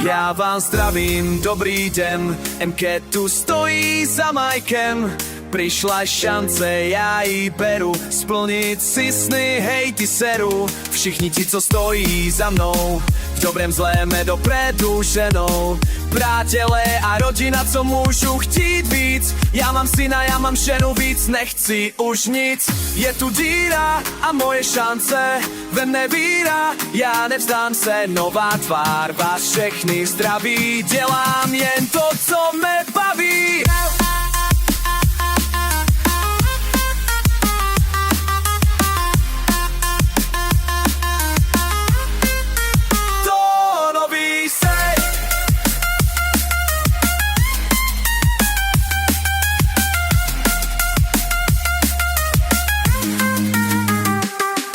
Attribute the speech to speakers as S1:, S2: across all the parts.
S1: Já vás zdravím, dobrý den, MK tu stojí za Majkem. Přišla šance, já ji beru, splnit si sny, hej ty seru. Všichni ti, co stojí za mnou, v dobrém zléme dopredu ženou. Přátelé a rodina, co můžu chtít víc. Já mám syna, já mám ženu, víc nechci už nic. Je tu díra a moje šance, ve mne víra, já nevzdám se. Nová tvár, vás všechny zdraví, dělám jen to, co me baví.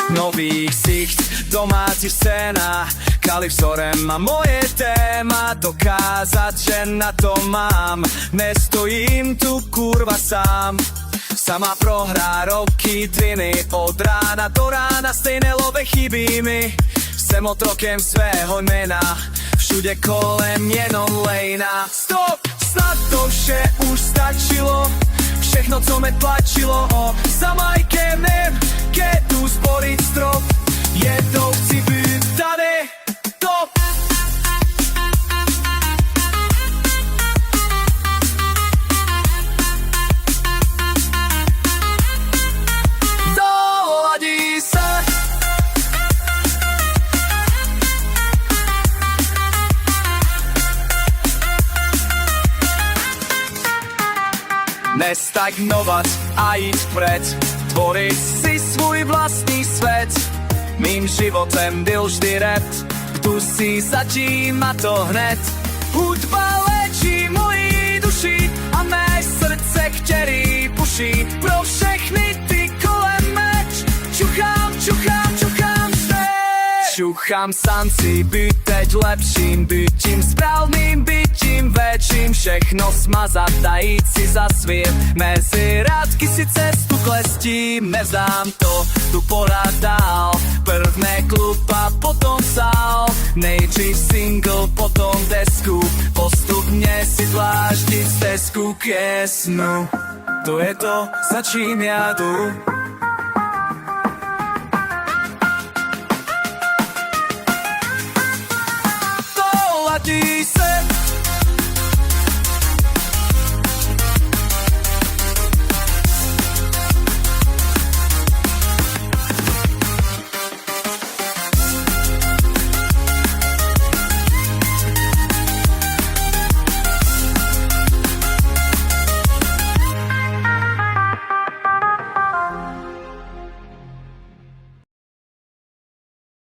S1: Nový ksicht, domácí scéna, Kalipsorem a moje téma, dokázat, že na to mám, nestojím tu kurva sám. Sama prohra, roky, driny, od rána do rána, stejné love chybí mi. Jsem otrokem svého jména, všude kolem jenom lejna. Stop, snad to vše už stačilo, všechno, co me tlačilo, za Majkem tu sporit strop, jednou chci být tady top. Doladí se. Nestagnovat a jít vpred, tvorit si svůj vlastní svět. Mým životem byl vždy rap, tu si začíná to hned. Hudba léčí moji duši a mé srdce chtěrí puší. Pro všechny ty kolem meč, čuchám vstřeč. Čuchám šanci být teď lepším, být tím správným, být tím väčším. Všechno smazat a jít si za svět, mezi rádky si cestu klestím. Nevzdám to, tu porad dál, prvné klub a potom sál. Nejdřív single, potom desku, postupně si dláždit stezku ke snu. To je to, za čím já jdu.